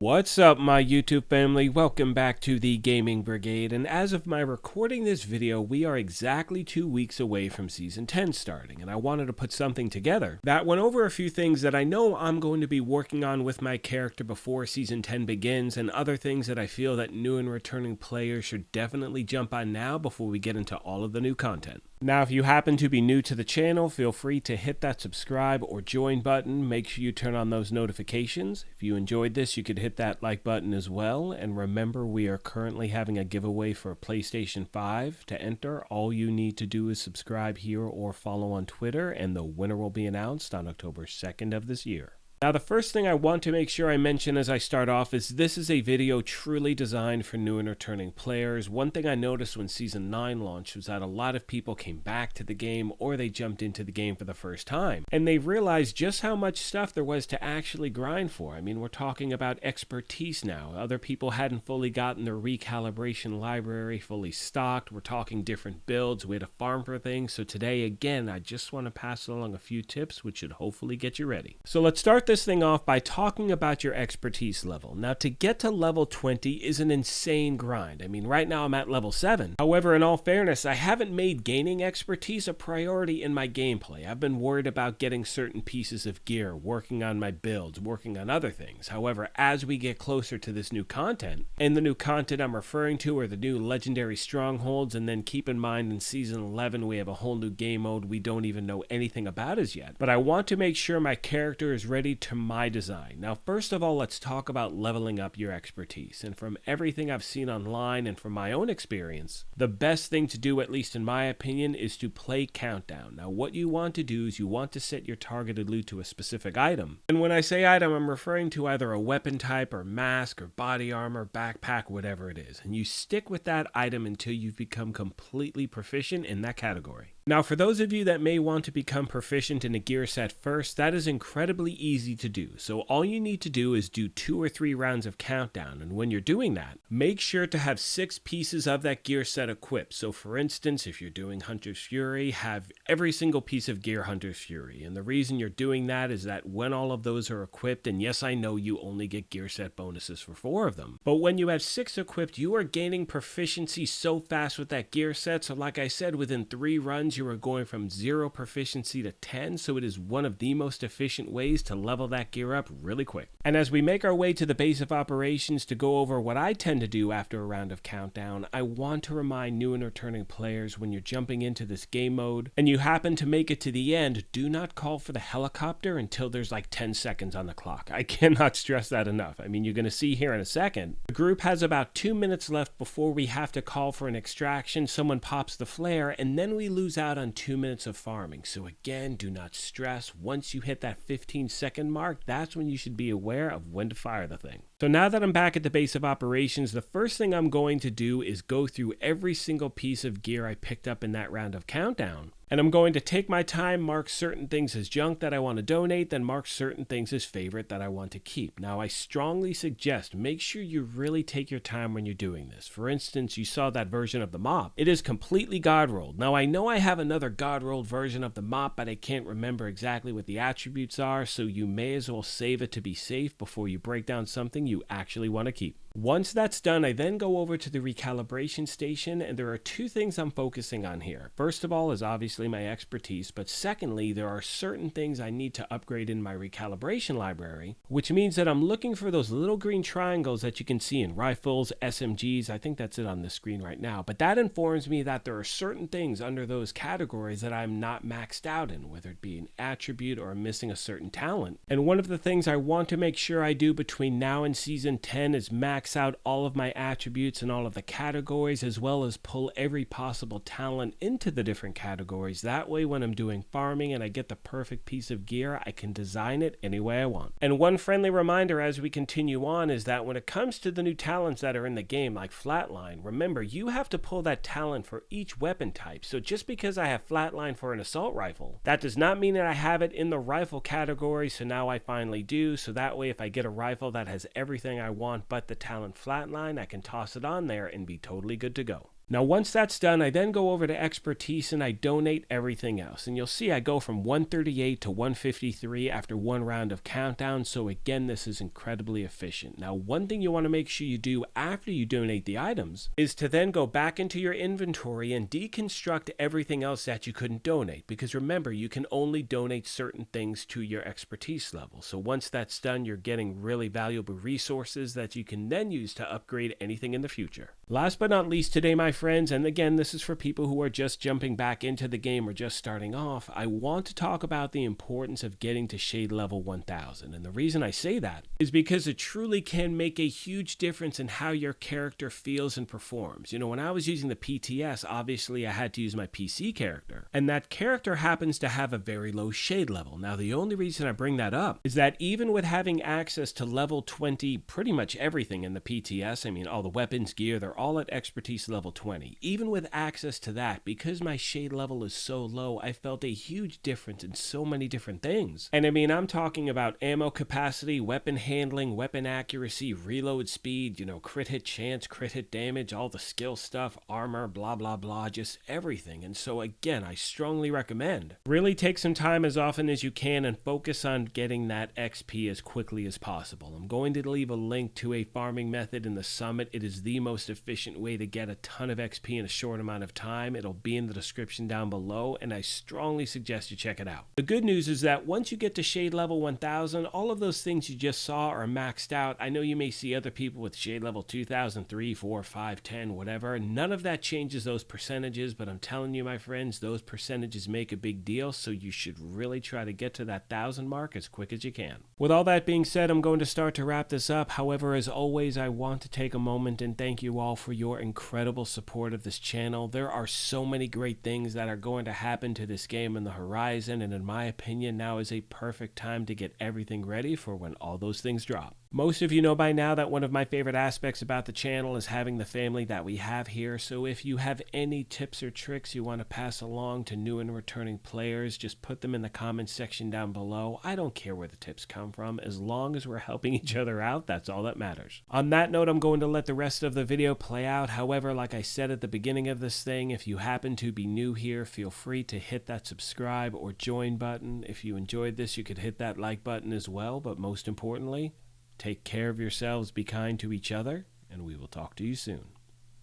What's up, my YouTube family? Welcome back to the Gaming Brigade, and as of my recording this video, we are exactly 2 weeks away from Season 10 starting, and I wanted to put something together that went over a few things that I know I'm going to be working on with my character before Season 10 begins, and other things that I feel that new and returning players should definitely jump on now before we get into all of the new content. Now, if you happen to be new to the channel, feel free to hit that subscribe or join button. Make sure you turn on those notifications. If you enjoyed this, you could hit that like button as well. And remember, we are currently having a giveaway for PlayStation 5. To enter, all you need to do is subscribe here or follow on Twitter, and the winner will be announced on October 2nd of this year. Now, the first thing I want to make sure I mention as I start off is this is a video truly designed for new and returning players. One thing I noticed when Season 9 launched was that a lot of people came back to the game or they jumped into the game for the first time, and they realized just how much stuff there was to actually grind for. I mean, we're talking about expertise now. Other people hadn't fully gotten their recalibration library fully stocked. We're talking different builds. We had to farm for things. So today, again, I just want to pass along a few tips which should hopefully get you ready. So let's start this thing off by talking about your expertise level. Now, to get to level 20 is an insane grind. I mean, right now I'm at level 7. However, in all fairness, I haven't made gaining expertise a priority in my gameplay. I've been worried about getting certain pieces of gear, working on my builds, working on other things. However, as we get closer to this new content, and the new content I'm referring to are the new legendary strongholds, and then keep in mind in Season 11 we have a whole new game mode we don't even know anything about as yet. But I want to make sure my character is ready to my design. Now, first of all, let's talk about leveling up your expertise. And from everything I've seen online and from my own experience, the best thing to do, at least in my opinion, is to play Countdown. Now, what you want to do is you want to set your targeted loot to a specific item. And when I say item, I'm referring to either a weapon type or mask or body armor, backpack, whatever it is. And you stick with that item until you've become completely proficient in that category. Now, for those of you that may want to become proficient in a gear set first, that is incredibly easy to do. So all you need to do is do 2 or 3 rounds of Countdown, and when you're doing that, make sure to have 6 pieces of that gear set equipped. So for instance, if you're doing Hunter's Fury, have every single piece of gear Hunter's Fury. And the reason you're doing that is that when all of those are equipped, and yes, I know you only get gear set bonuses for 4 of them, but when you have 6 equipped, you are gaining proficiency so fast with that gear set. So like I said, within 3 runs, you are going from 0 proficiency to 10, so it is one of the most efficient ways to level that gear up really quick. And as we make our way to the base of operations to go over what I tend to do after a round of Countdown, I want to remind new and returning players, when you're jumping into this game mode and you happen to make it to the end, do not call for the helicopter until there's like 10 seconds on the clock. I cannot stress that enough. I mean, you're going to see here in a second, the group has about 2 minutes left before we have to call for an extraction. Someone pops the flare, and then we lose out on 2 minutes of farming. So again, do not stress. Once you hit that 15-second mark, that's when you should be aware of when to fire the thing. So now that I'm back at the base of operations, the first thing I'm going to do is go through every single piece of gear I picked up in that round of Countdown. And I'm going to take my time, mark certain things as junk that I want to donate, then mark certain things as favorite that I want to keep. Now, I strongly suggest make sure you really take your time when you're doing this. For instance, you saw that version of the mop. It is completely god rolled. Now, I know I have another god rolled version of the mop, but I can't remember exactly what the attributes are, so you may as well save it to be safe before you break down something you actually want to keep. Once that's done, I then go over to the recalibration station, and there are 2 things I'm focusing on here. First of all is obviously my expertise, but secondly, there are certain things I need to upgrade in my recalibration library, which means that I'm looking for those little green triangles that you can see in rifles, SMGs. I think that's it on the screen right now, but that informs me that there are certain things under those categories that I'm not maxed out in, whether it be an attribute or I'm missing a certain talent. And one of the things I want to make sure I do between now and Season 10 is max out all of my attributes and all of the categories, as well as pull every possible talent into the different categories. That way, when I'm doing farming and I get the perfect piece of gear, I can design it any way I want. And one friendly reminder as we continue on is that when it comes to the new talents that are in the game, like Flatline, remember, you have to pull that talent for each weapon type. So just because I have Flatline for an assault rifle, that does not mean that I have it in the rifle category, so now I finally do. So that way, if I get a rifle that has everything I want but the talent Flatline, I can toss it on there and be totally good to go. Now, once that's done, I then go over to expertise and I donate everything else. And you'll see I go from 138 to 153 after one round of countdown. So again, this is incredibly efficient. Now, one thing you want to make sure you do after you donate the items is to then go back into your inventory and deconstruct everything else that you couldn't donate. Because remember, you can only donate certain things to your expertise level. So once that's done, you're getting really valuable resources that you can then use to upgrade anything in the future. Last but not least today, my friends, and again, this is for people who are just jumping back into the game or just starting off, I want to talk about the importance of getting to shade level 1000. And the reason I say that is because it truly can make a huge difference in how your character feels and performs. You know, when I was using the PTS, obviously I had to use my PC character, and that character happens to have a very low shade level. Now, the only reason I bring that up is that even with having access to level 20, pretty much everything in the PTS, I mean, all the weapons, gear, they're all at expertise level 20. Even with access to that, because my shade level is so low, I felt a huge difference in so many different things. And I mean, I'm talking about ammo capacity, weapon handling, weapon accuracy, reload speed, you know, crit hit chance, crit hit damage, all the skill stuff, armor, blah, blah, blah, just everything. And so again, I strongly recommend really take some time as often as you can and focus on getting that XP as quickly as possible. I'm going to leave a link to a farming method in the summit. It is the most efficient way to get a ton of XP in a short amount of time. It'll be in the description down below, and I strongly suggest you check it out. The good news is that once you get to shade level 1000, all of those things you just saw are maxed out. I know you may see other people with shade level 2000, 3, 4, 5, 10, whatever. None of that changes those percentages, but I'm telling you, my friends, those percentages make a big deal, so you should really try to get to that 1000 mark as quick as you can. With all that being said, I'm going to start to wrap this up. However, as always, I want to take a moment and thank you all for your incredible support of this channel. There are so many great things that are going to happen to this game in the horizon, and in my opinion, now is a perfect time to get everything ready for when all those things drop. Most of you know by now that one of my favorite aspects about the channel is having the family that we have here, so if you have any tips or tricks you want to pass along to new and returning players, just put them in the comments section down below. I don't care where the tips come from, as long as we're helping each other out, that's all that matters. On that note, I'm going to let the rest of the video play out. However, like I said at the beginning of this thing, if you happen to be new here, feel free to hit that subscribe or join button. If you enjoyed this, you could hit that like button as well, but most importantly, take care of yourselves, be kind to each other, and we will talk to you soon.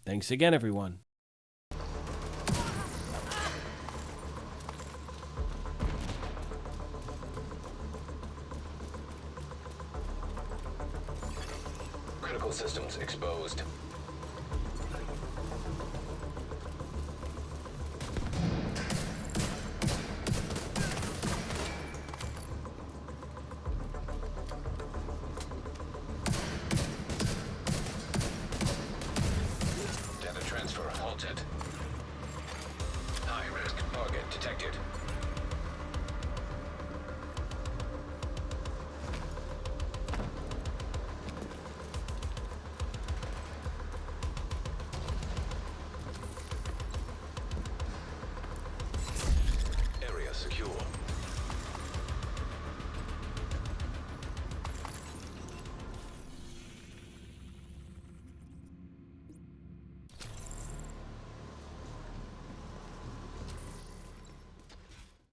Thanks again, everyone. Critical systems exposed.